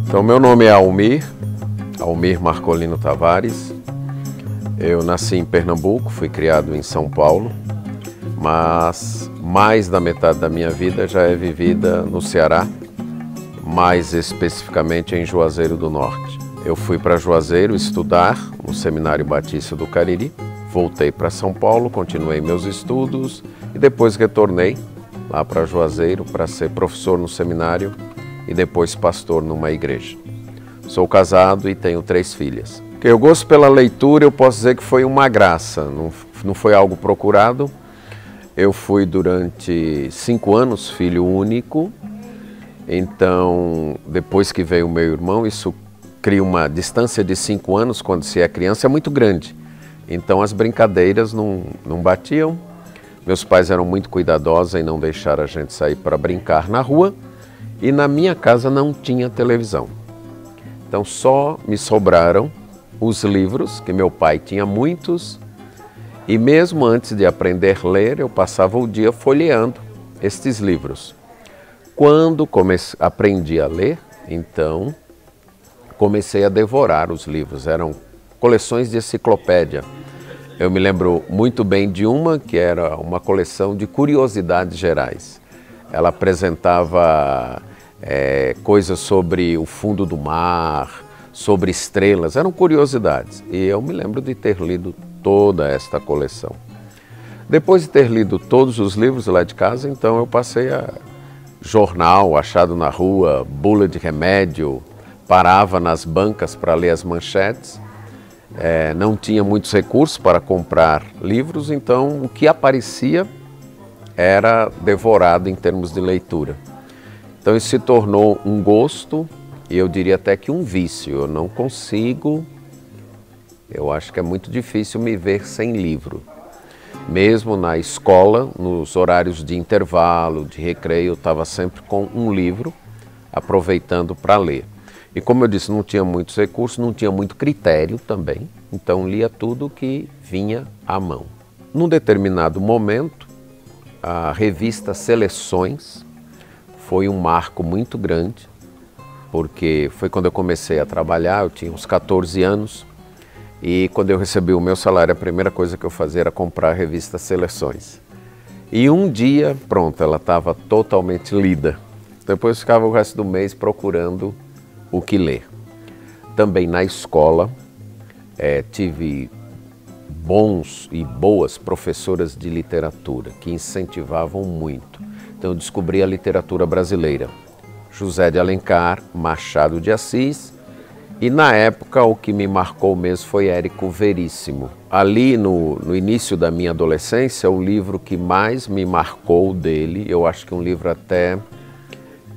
Então, meu nome é Almir Marcolino Tavares. Eu nasci em Pernambuco, fui criado em São Paulo, mas mais da metade da minha vida já é vivida no Ceará, mais especificamente em Juazeiro do Norte. Eu fui para Juazeiro estudar no Seminário Batista do Cariri, voltei para São Paulo, continuei meus estudos e depois retornei lá para Juazeiro para ser professor no seminário e depois pastor numa igreja. Sou casado e tenho 3 filhas. O que eu gosto pela leitura, eu posso dizer que foi uma graça, não foi algo procurado. Eu fui durante 5 anos filho único, então depois que veio o meu irmão, isso cria uma distância de 5 anos quando se é criança, é muito grande. Então as brincadeiras não batiam, meus pais eram muito cuidadosos em não deixar a gente sair para brincar na rua, e na minha casa não tinha televisão. Então só me sobraram os livros, que meu pai tinha muitos, e mesmo antes de aprender a ler, eu passava o dia folheando estes livros. Quando aprendi a ler, então comecei a devorar os livros, eram coleções de enciclopédia. Eu me lembro muito bem de uma que era uma coleção de curiosidades gerais. Ela apresentava coisas sobre o fundo do mar, sobre estrelas, eram curiosidades. E eu me lembro de ter lido toda esta coleção. Depois de ter lido todos os livros lá de casa, então eu passei a jornal achado na rua, bula de remédio, parava nas bancas para ler as manchetes. Não tinha muitos recursos para comprar livros, então o que aparecia era devorado em termos de leitura. Então isso se tornou um gosto e eu diria até que um vício. Eu não consigo, eu acho que é muito difícil me ver sem livro. Mesmo na escola, nos horários de intervalo, de recreio, eu estava sempre com um livro, aproveitando para ler. E como eu disse, não tinha muitos recursos, não tinha muito critério também, então lia tudo que vinha à mão. Num determinado momento, a revista Seleções foi um marco muito grande, porque foi quando eu comecei a trabalhar, eu tinha uns 14 anos, e quando eu recebi o meu salário, a primeira coisa que eu fazia era comprar a revista Seleções. E um dia, pronto, ela estava totalmente lida. Depois ficava o resto do mês procurando o que ler. Também na escola, tive bons e boas professoras de literatura que incentivavam muito. Então eu descobri a literatura brasileira, José de Alencar, Machado de Assis, e na época o que me marcou mesmo foi Érico Veríssimo. Ali no início da minha adolescência, o livro que mais me marcou dele, eu acho que um livro até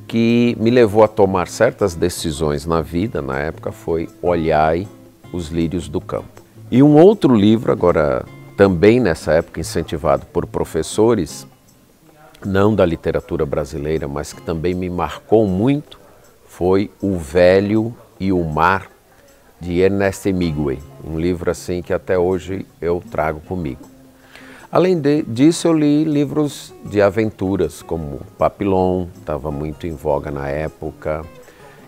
que me levou a tomar certas decisões na vida, na época, foi Olhai os Lírios do Campo. E um outro livro, agora também nessa época incentivado por professores, não da literatura brasileira, mas que também me marcou muito, foi O Velho e o Mar, de Ernest Hemingway, um livro assim que até hoje eu trago comigo. Além disso, eu li livros de aventuras, como Papillon, estava muito em voga na época,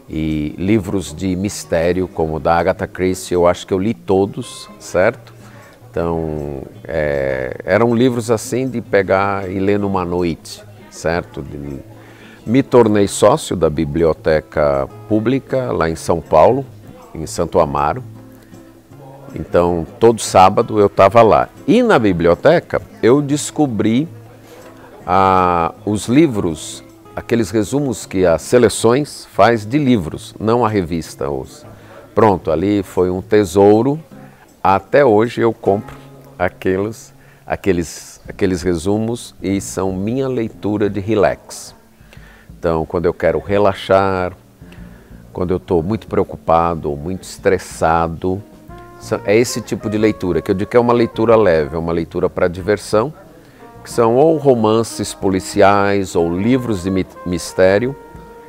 e livros de mistério, como da Agatha Christie, eu acho que eu li todos, certo? Então, eram livros assim de pegar e ler numa noite, certo? Me tornei sócio da Biblioteca Pública lá em São Paulo, em Santo Amaro. Então, todo sábado eu estava lá. E na biblioteca eu descobri os livros, aqueles resumos que a Seleções faz de livros, não a revista. Pronto, ali foi um tesouro. Até hoje eu compro aqueles resumos e são minha leitura de relax. Então, quando eu quero relaxar, quando eu estou muito preocupado ou muito estressado, é esse tipo de leitura, que eu digo que é uma leitura leve, é uma leitura para diversão, que são ou romances policiais, ou livros de mistério,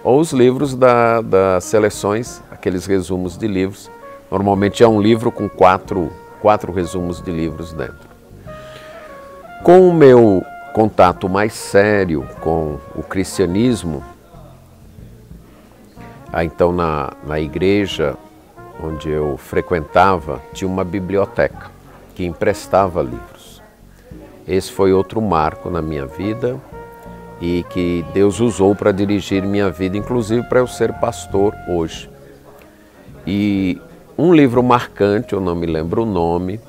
ou os livros das seleções, aqueles resumos de livros. Normalmente é um livro com quatro resumos de livros dentro. Com o meu contato mais sério com o cristianismo, então na igreja onde eu frequentava, tinha uma biblioteca que emprestava livros. Esse foi outro marco na minha vida e que Deus usou para dirigir minha vida, inclusive para eu ser pastor hoje. E um livro marcante, eu não me lembro o nome,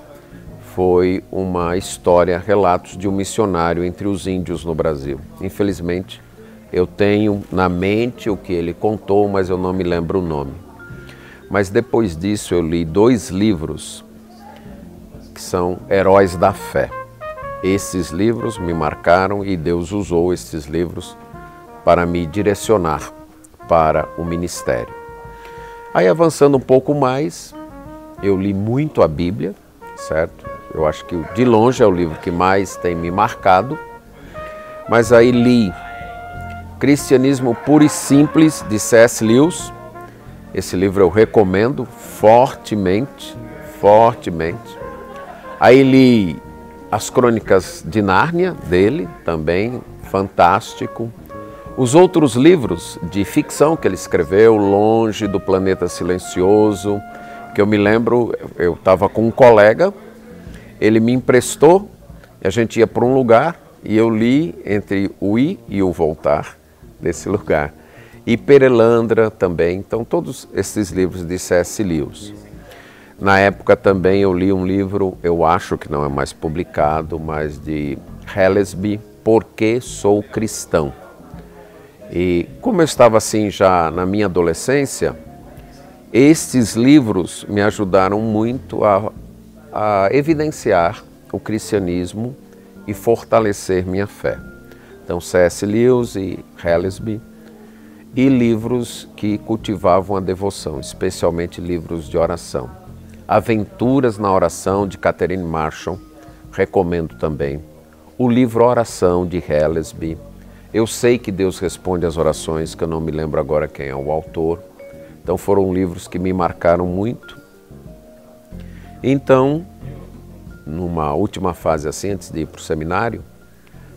foi uma história, relatos de um missionário entre os índios no Brasil. Infelizmente, eu tenho na mente o que ele contou, mas eu não me lembro o nome. Mas depois disso eu li 2 livros que são Heróis da Fé. Esses livros me marcaram e Deus usou esses livros para me direcionar para o ministério. Aí avançando um pouco mais, eu li muito a Bíblia, certo? Eu acho que de longe é o livro que mais tem me marcado, mas aí li Cristianismo Puro e Simples, de C.S. Lewis. Esse livro eu recomendo fortemente, fortemente. Aí li As Crônicas de Nárnia, dele, também fantástico. Os outros livros de ficção que ele escreveu, Longe do Planeta Silencioso, que eu me lembro, eu estava com um colega, ele me emprestou, a gente ia para um lugar e eu li entre o ir e o voltar desse lugar. E Perelandra também, então todos esses livros de C.S. Lewis. Na época também eu li um livro, eu acho que não é mais publicado, mas de Hellesby, Por que Sou Cristão? E como eu estava assim já na minha adolescência, estes livros me ajudaram muito a evidenciar o cristianismo e fortalecer minha fé. Então C.S. Lewis e Hellesby, e livros que cultivavam a devoção, especialmente livros de oração. Aventuras na Oração, de Catherine Marshall, recomendo também. O livro Oração, de Hellesby. Eu sei que Deus responde às orações, que eu não me lembro agora quem é o autor. Então foram livros que me marcaram muito. Então, numa última fase assim, antes de ir para o seminário,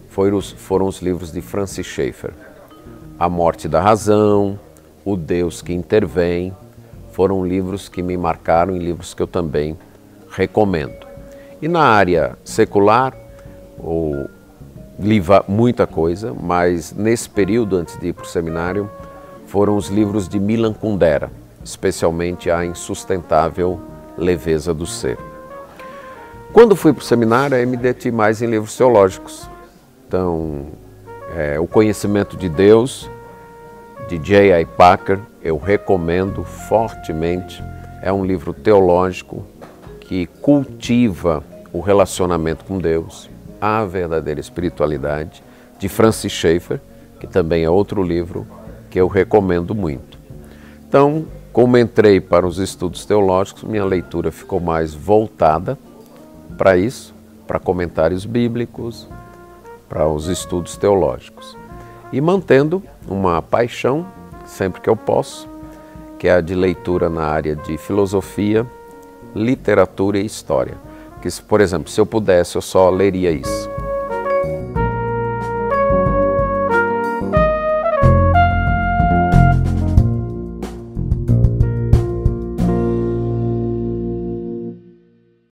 foram os livros de Francis Schaeffer. A Morte da Razão, O Deus que Intervém, foram livros que me marcaram e livros que eu também recomendo. E na área secular, li muita coisa, mas nesse período, antes de ir para o seminário, foram os livros de Milan Kundera, especialmente A Insustentável Leveza do Ser. Quando fui para o seminário, aí me detive mais em livros teológicos. Então, O Conhecimento de Deus, de J.I. Packer, eu recomendo fortemente. É um livro teológico que cultiva o relacionamento com Deus, a verdadeira espiritualidade, de Francis Schaeffer, que também é outro livro que eu recomendo muito. Então, como entrei para os estudos teológicos, minha leitura ficou mais voltada para isso, para comentários bíblicos, para os estudos teológicos. E mantendo uma paixão, sempre que eu posso, que é a de leitura na área de filosofia, literatura e história. Que, por exemplo, se eu pudesse, eu só leria isso.